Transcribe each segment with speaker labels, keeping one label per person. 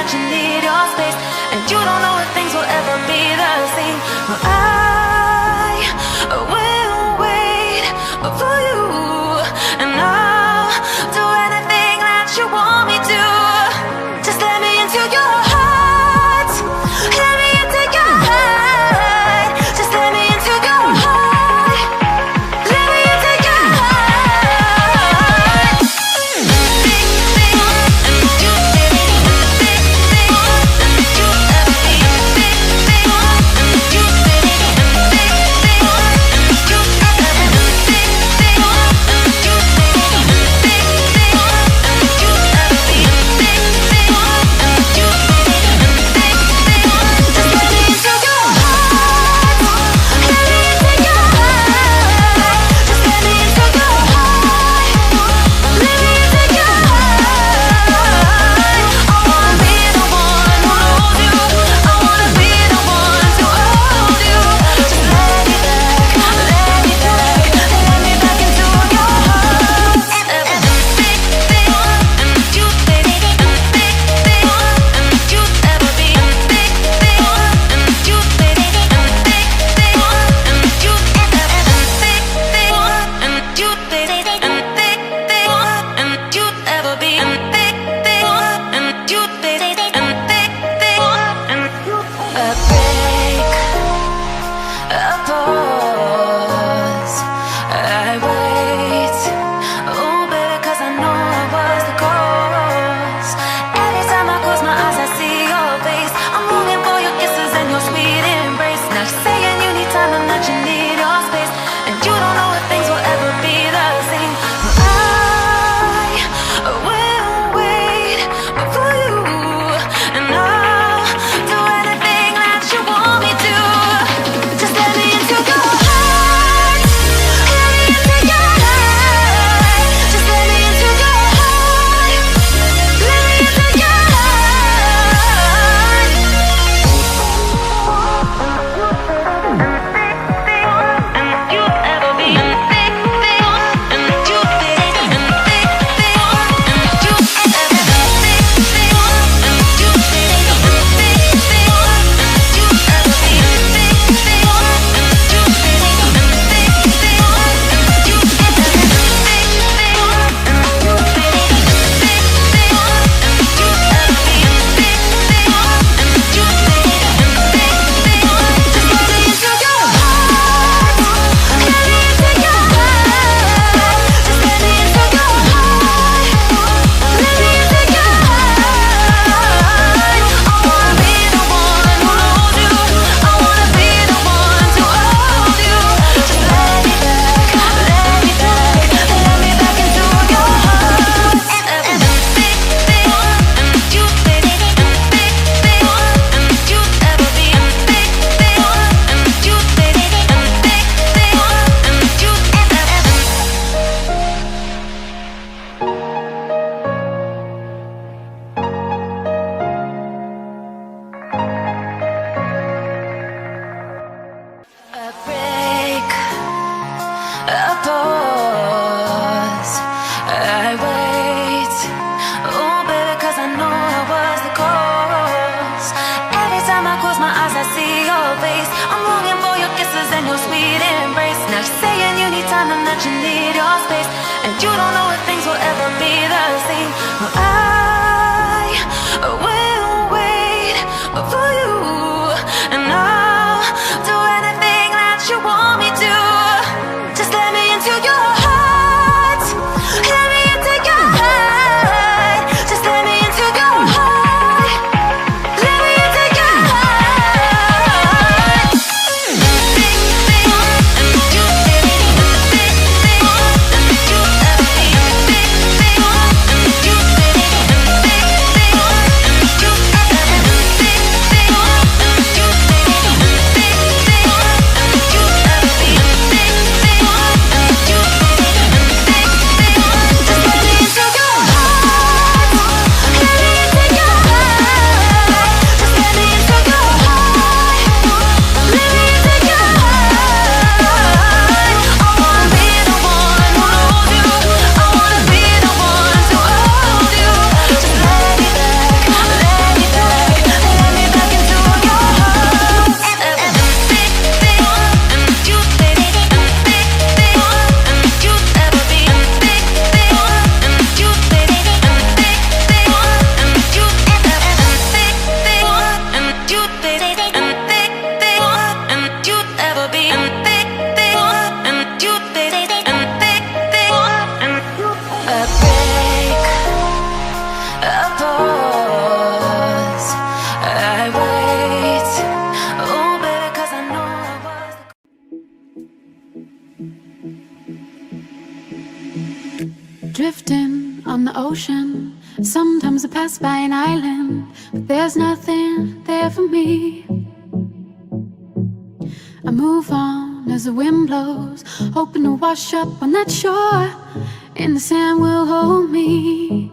Speaker 1: that you need your space, and you don't know if things will ever be the same. Well, I will wait for you, and I'll do anything that you want me to. Just let me into your heart. Let me into your heart. Just let me into your heart. Let me into your heart. A break, a pause. I wait, oh baby, 'cause I know I was.
Speaker 2: Drifting on the ocean, sometimes I pass by an island, but there's nothing there for me. I move on as the wind blows, hoping to wash up on that shore, and the sand will hold me.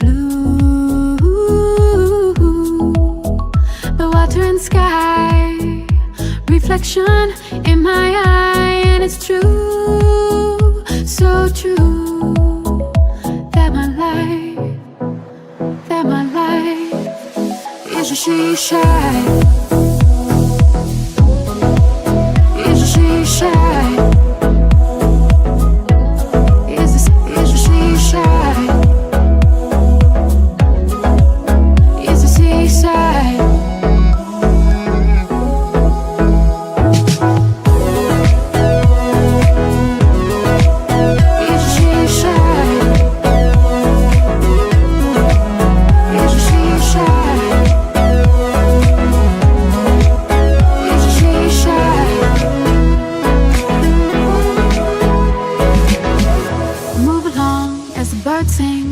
Speaker 2: Blue, the water and sky, reflection in my eye, and it's true, so true, that my life is a she shy. Is a she shy? Is a she shy? Is a seaside? Is a she shy? Is a she shy? Is a she shy? Move along as the birds sing,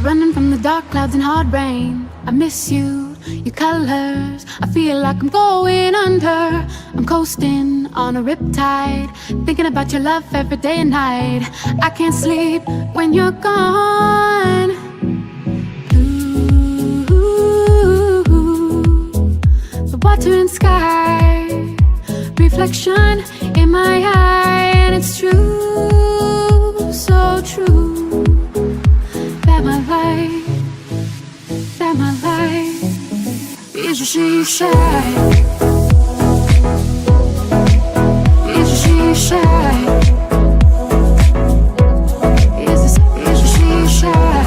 Speaker 2: running from the dark clouds and hard rain. I miss you, your colors. I feel like I'm going under. I'm coasting on a riptide, thinking about your love every day and night. I can't sleep when you're gone. Blue, the water and sky, reflection in my eye, and it's true, so true, that my life is a she shy. Is a she shy? Is a she shy?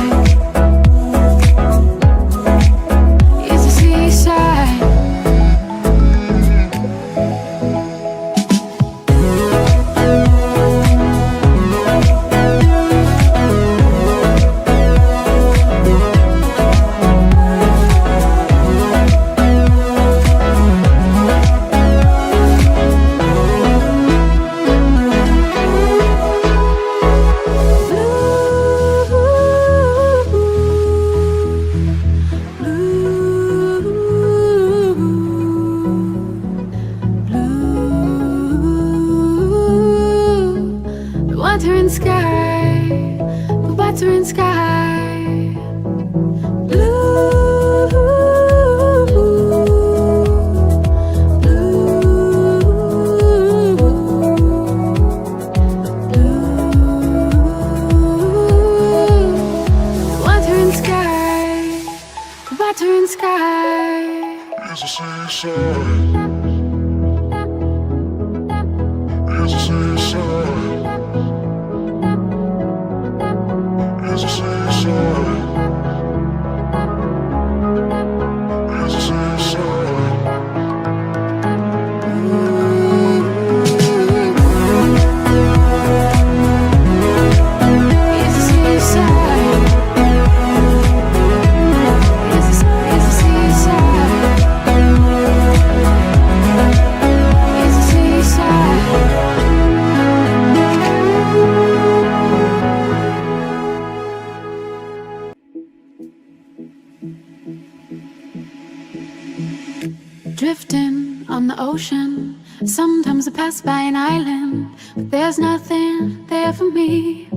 Speaker 2: Is a seaside? Water and sky, the water and sky. Blue, water and sky, the water and sky.
Speaker 3: Is a seaside. Is a seaside. Is a seaside. Is a seaside.
Speaker 2: Is a seaside. Is a seaside. Is a seaside. Drifting on the ocean, sometimes I pass by an island, but there's nothing there for me.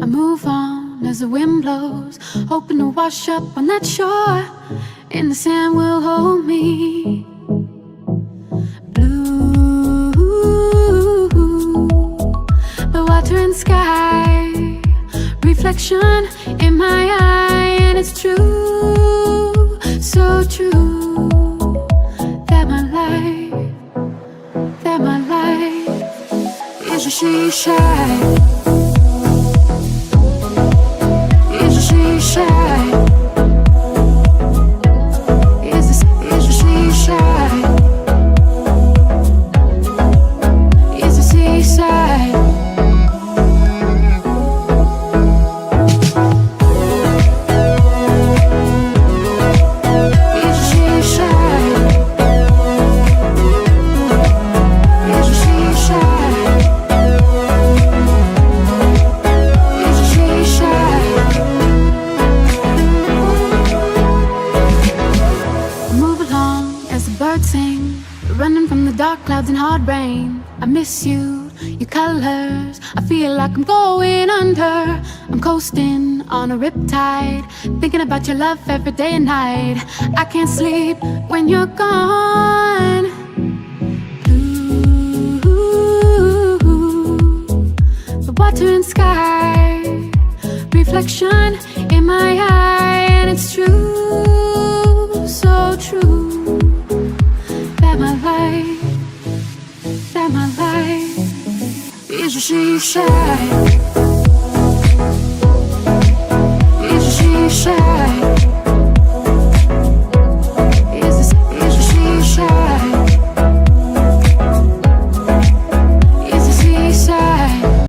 Speaker 2: I move on as the wind blows, hoping to wash up on that shore, and the sand will hold me. Blue, the water and sky, reflection in my eye, and it's true, so true, that my life is a she shy. Is a she shy? Is a she shy? Is a seaside? I miss you, your colors. I feel like I'm going under. I'm coasting on a riptide, thinking about your love every day and night. I can't sleep when you're gone. Ooh, the water and sky, reflection in my eye, and it's true, so true, that my life is a seaside, is a seaside.